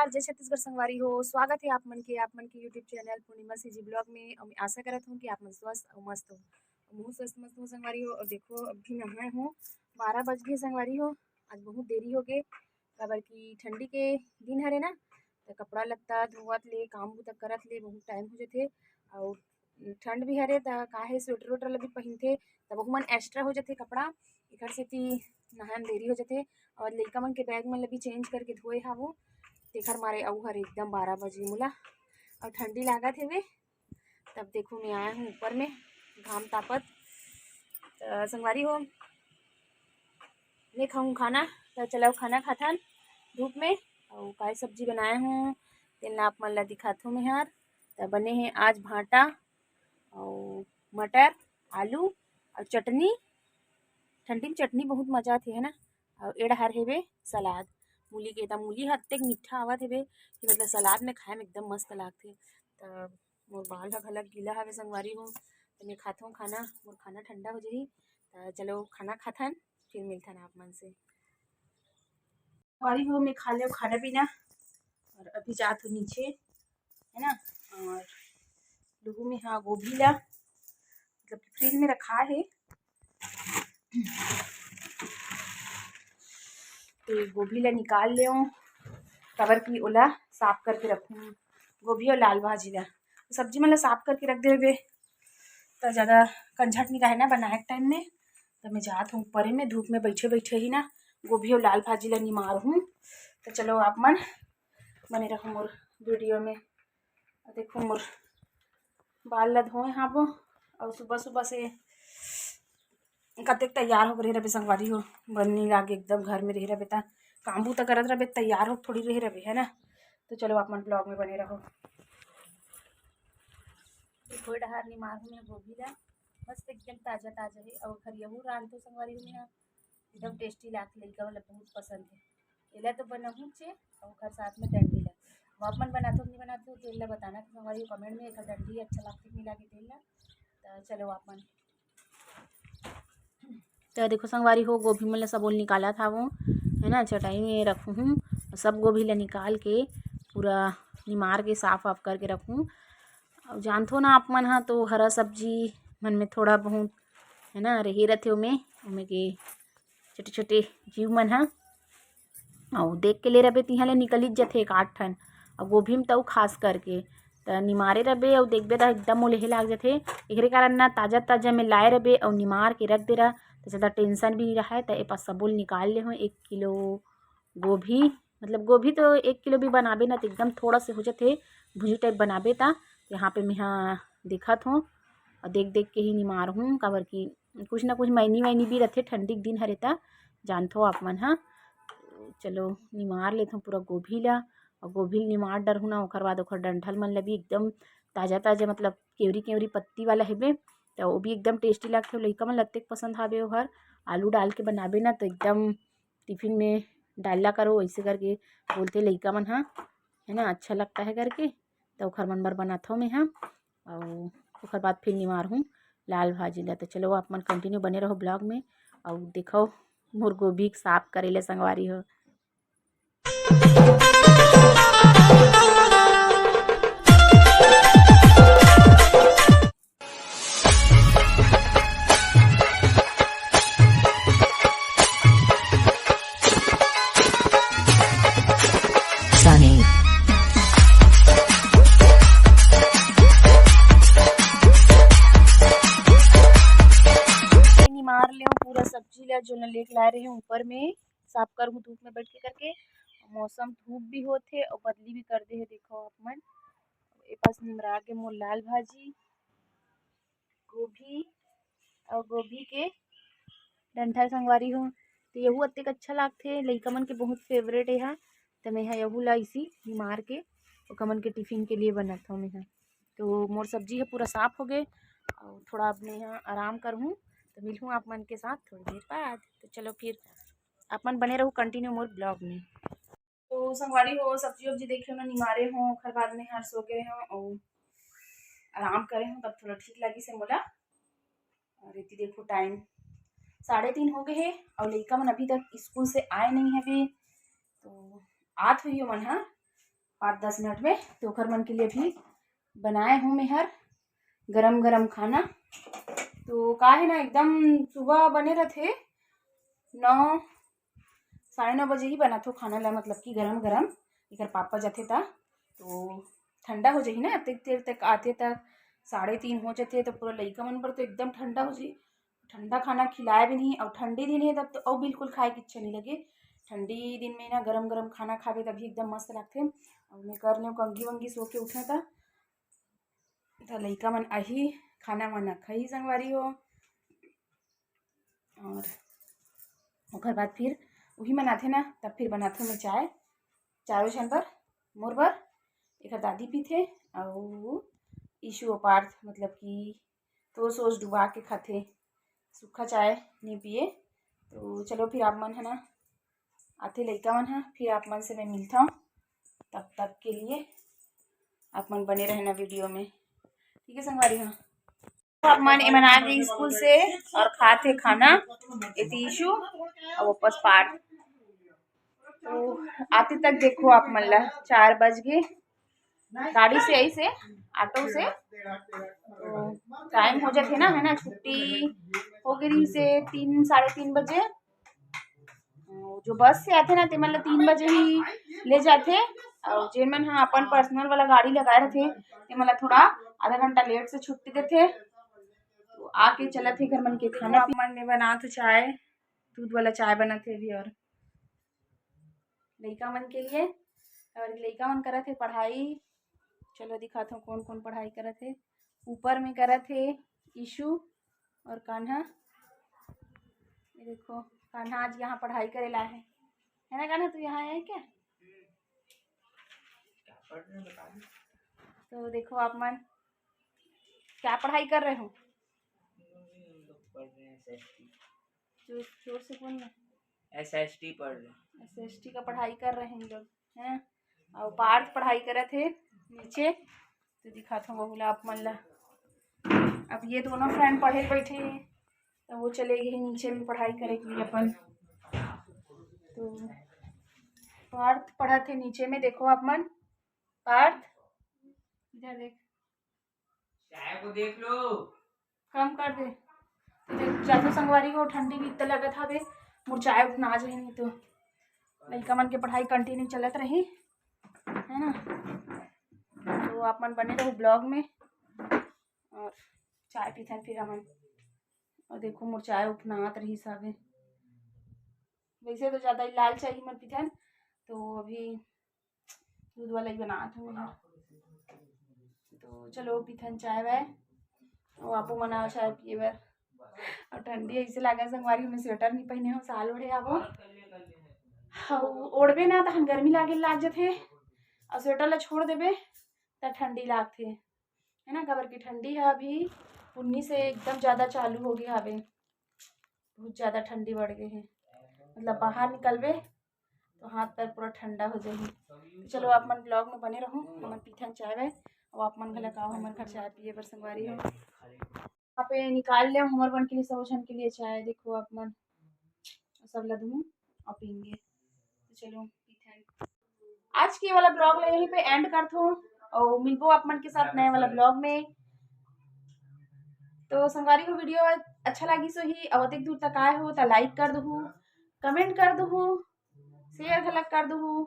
नमस्कार, जय छत्तीसगढ़ संगवारी हो। स्वागत है आप मन के यूट्यूब चैनल पूर्णिमा सीजी ब्लॉग में। और मैं आशा करत हूँ कि आप मन स्वस्थ और मस्त हो। बहुत स्वस्थ मस्त हो संगवारी हो। और देखो अभी नहाए हूँ, 12 बज गए संगवारी हो। आज बहुत देरी हो गए, काबर की ठंडी के दिन हरे ना, तो कपड़ा लत्ता धोवत ले काम बूता करत ले बहुत टाइम हो जाथे। और ठंड भी हरे तो काहे स्वेटर वेटर भी पहनथे, तब मन एक्स्ट्रा हो जाथे कपड़ा। एकर सेती नहाए में देरी हो जाथे। और लइका मन के बैग मन भी चेंज करके धोए हावो, तेखर मारे अउ हर एकदम 12 बजे मोला और ठंडी लागत हेवे। तब देखो मैं आया हूँ ऊपर में घाम तापत। संगवारी हो नहीं खाऊँ खाना, तो चलो खाना खाथन धूप में। और काय सब्जी बनाया हूँ तेला आप मन ला दिखात हूँ मैं हर। तो बने हैं आज भांटा और मटर आलू और चटनी। ठंडी में चटनी बहुत मजा आती है ना। और एड़हर हेवे सलाद, मूली के मूली ह अतेक मीठा आवत हेवे कि मतलब सलाद में खाए में एकदम मस्त लागथे। तो मोर बाल ह घलक गीला हवे संगवारी हो, तो मैं खाता हूँ खाना, मोर खाना ठंडा हो जाही। तो चलो खाना खाथन, फिर मिलथन आप मन से। संगवारी हो मैं खा ले खाना पीना और अभी जात हूँ नीचे है ना। और लुगू में हाँ गोभी ला मतलब फ्रिज में रखा है, तो गोभी ला निकाल ले कवर की ओला साफ करके रखूँ। गोभी और लाल भाजी ला सब्जी मतलब साफ करके रख देवे तो ज़्यादा कंझट नहीं रहे ना बनाए के टाइम में। तो मैं जात हूँ ऊपर में धूप में बैठे बैठे ही ना गोभी और लाल भाजी ला निमार हूँ। तो चलो आप मन बने रहो मोर वीडियो में। देखो मोर बाल ला धोए हाँ वो, और सुबह सुबह से कतेक तैयार हो रहे रहे संगवारी हो। बनने लागे एकदम घर में रह रहे ता काम बूता करत रहे, तैयार हो थोड़ी रह रहे है ना। तो चलो आप मन ब्लॉग में बने रहो। देखो डहार निमार हूँ मैं गोभी ला, मस्त एकदम ताज़ा ताज़ा है। और खरियाहू रान तो संगवारी हूँ मैं एकदम टेस्टी लागती, लइका वाला बहुत पसंद है। एला तो बनाऊँ चे और घर साथ में डंडी ला आप मन बनाते नहीं बनाते तो एला बताना कि संगवारी कमेंट में। एक डंडी अच्छा लागती नहीं लागे तेल ला। तो चलो आप मन। तो देखो संगवारी हो गोभी में सब ओल निकाला था वो है ना, चटाई में रखूँ हूँ। सब गोभी ला निकाल के पूरा निमार के साफ वाफ करके रखूँ। और जानथो ना आप मन हाँ तो हरा सब्जी मन में थोड़ा बहुत है ना रही रहते ओमे के छोटे छोटे जीव मन हाँ। और देख के ले रहे तिहा ले निकलित जाथे एक आठ ठन। और गोभी में तो खास करके तो निमारे रहे और देखबे तो एकदम लेहे लाग जाथे। एकरे कारण ना ताज़ा ताज़ा में लाए रहे और निमार के रख दे रहा, तो ज़्यादा टेंशन भी नहीं रहा है। तो ए पास सबूल निकाल ले हूँ 1 किलो गोभी, मतलब गोभी तो 1 किलो भी बनाबे ना तो एकदम थोड़ा से हो जाते भुजी टाइप बनाबे ता। यहाँ पे मैं हाँ देखत हूँ और देख देख के ही निमार हूँ, काबर की कुछ ना कुछ मैनी वैनी भी रहते ठंडी के दिन हरे ता जानथो आप मन हाँ। चलो निमार लेते हूँ पूरा गोभी ला। और गोभी निमार डर हूँ ना, ओकर बाद ओकर डंठल मन ला भी एकदम ताज़ा ताज़ा मतलब केवरी केवरी पत्ती वाला हेबे तो वो भी एकदम टेस्टी लगते। लइका मन लत्तेक पसंद हावे ओहर। आलू डाल के बनाबे ना तो एकदम टिफिन में डालला करो ऐसे करके बोलते लइका मन हाँ है ना, अच्छा लगता है करके। तो ओखर मन बर बनाथो मैं हाँ। और ओखर बाद फिर निमार हूँ लाल भाजी ला। तो चलो आप मन कंटिन्यू बने रहो ब्लॉग में और देखो मोर गोभी साफ करेले संगवारी हो। मार ले पूरा सब्जी ला जो लेके लाए रहे ऊपर में साफ कर हूँ धूप में बैठ के करके। मौसम धूप भी होते और बदली भी कर दे है। देखो आप मन ए पास निमरा के मोर लाल भाजी गोभी और गोभी के डंठल संगवारी हो। तो यहू अतेक अच्छा लागथे, लइका मन के बहुत फेवरेट है। तो मैं यहू ला इसी निमार के ओका मन के टिफिन के लिए बनाता हूँ मैं। तो मोर सब्जी है पूरा साफ हो गए और थोड़ा अपने यहाँ आराम करूँ। तो मिलूँ आप मन के साथ थोड़ी देर बाद। तो चलो फिर आप मन बने रहो कंटिन्यू मोर ब्लॉग में। तो संगवारी हो सब्जी वब्जी देखे ना निमारे हों, फिर बाद में हर सो गए हों और आराम करे हों तब थोड़ा ठीक लगी से मोला। और इतनी देखो टाइम 3:30 हो गए है और लइका मन अभी तक स्कूल से आए नहीं है। तो आत हुई मन हाँ 5-10 मिनट में। तो ओखर मन के लिए भी बनाए हूँ मैं हर गरम गरम खाना। तो का है ना एकदम सुबह बने रहते 9 साढ़े 9 बजे ही बना थो खाना ला, मतलब कि गरम गरम। इधर पापा जाते था तो ठंडा हो जाही ना, इतनी देर तक आते तक 3:30 हो जाते तो पूरा लइका मन पर तो एकदम ठंडा हो जाए। ठंडा खाना खिलाए भी नहीं, और ठंडी दिन है तब तो और बिल्कुल खाए की इच्छा नहीं लगे। ठंडी दिन में ना गरम गरम खाना खावे तभी एकदम मस्त लगते। और मैं कर ली कंगी वंगी सो के उठा था तो लइका मन आही खाना वाना खाई संगवारी हो। और ओकर बाद फिर वही बनाते ना, तब फिर बनाते मैं चाय चारों जन बर, मोर बर, एक दादी पीथे और ईशु पार्थ, मतलब कि तो सोच डुबा के खाते, सूखा चाय नहीं पिए। तो चलो फिर आप मन है ना आते लइका मन है, फिर आप मन से मैं मिलता हूँ। तब तक के लिए आप मन बने रहना वीडियो में, ठीक है संगवारी। हाँ तो आप मन एमन आ गए स्कूल से और खाते खाना, ईशु और वापस पार्थ। तो आते तक देखो आप मन ला 4 बज गए, गाड़ी से आई से ऑटो से तो टाइम हो जाते ना, है ना, छुट्टी हो गई से 3 साढ़े 3 बजे। जो बस से आते ना ते मतलब 3 बजे ही ले जाते, और जेन मन हाँ अपन पर्सनल वाला गाड़ी लगाए रहते ते मतलब थोड़ा आधा घंटा लेट से छुट्टी देते। तो आके चला थे घर मन के खाना मन में बना तो चाय, दूध वाला चाय बनाते भी, और लइका मन के लिए। और लइका मन करा थे पढ़ाई, चलो दिखाता हूँ कौन कौन पढ़ाई करा थे। ऊपर में करा थे ईशु और कान्हा, ये देखो कान्हा आज यहाँ पढ़ाई करे ला है ना कान्हा, तू यहाँ है क्या? तो देखो आप मन क्या पढ़ाई कर रहे हो, जोर से बोलना। SST पढ़ रहे, SST का पढ़ाई कर रहे हैं लोग हैं। और पार्थ पढ़ाई करे थे नीचे, तो दिखाता हूँ बोला आप मन ला। अब ये दोनों फ्रेंड पढ़े बैठे हैं तो वो चले गए नीचे में पढ़ाई करे के लिए अपन। तो पार्थ पढ़ा थे नीचे में, देखो आप मन। पार्थ इधर देख, चाय को देख लो, कम कर दे। तो जाते संगवारी को ठंडी भी इतना लगा था बे, मोर चाय उठना आ जाए नहीं तो लइका मन के पढ़ाई कंटिन्यू चलत रही है ना। तो आप मन बने रहो ब्लॉग में और चाय पीथन फिर हमन। और देखो मोर चाय उठना आत रही साबे, वैसे तो ज़्यादा लाल चाय ही मन पीथन, तो अभी दूध वाला ही बनात हूँ यार। तो चलो पीथन चाय वाय, और आपो मना चाय पिए बर। और ठंडी ऐसे लगा संगवारी में स्वेटर नहीं पहने हो, साल ओढ़े आवो ओढ़बे ना तो हम गर्मी लाग जाते, और स्वेटर ला छोड़ देबे तो ठंडी लागते है ना। खबर की ठंडी है अभी 19 से एकदम ज़्यादा चालू हो गया हवे, बहुत ज़्यादा ठंडी बढ़ गई है, मतलब बाहर निकलबे तो हाथ पैर पूरा ठंडा हो जाए। तो चलो आप मन ब्लॉग में बने रहो, हमन पीथन चाय वाय, और आप मन घला आओ हमर घर चाय पिए बर संगवारी हो। यहाँ पे निकाल ले हमर मन के लिए, सब जन के लिए चाय, देखो आप मन सब लदूँ और पीएंगे। तो चलो पीथन। आज के वाला ब्लॉग यहीं पे एंड करता हूँ, और मिलबो आप मन के साथ नए वाला ब्लॉग में। तो संगवारी को वीडियो अच्छा लगी सो ही अवधिक दूर तक आए हो तो लाइक कर दहु, कमेंट कर दहु, शेयर घलक कर दहु,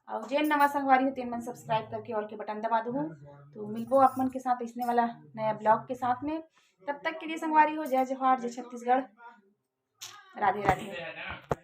और जेन नवा संगवारी हो तेन मन सब्सक्राइब करके ऑल के बटन दबा दहु। तो मिलबो आप मन के साथ इसने वाला नया ब्लॉग के साथ में। तब तक के लिए संगवारी हो जय जोहार, जय छत्तीसगढ़, राधे राधे।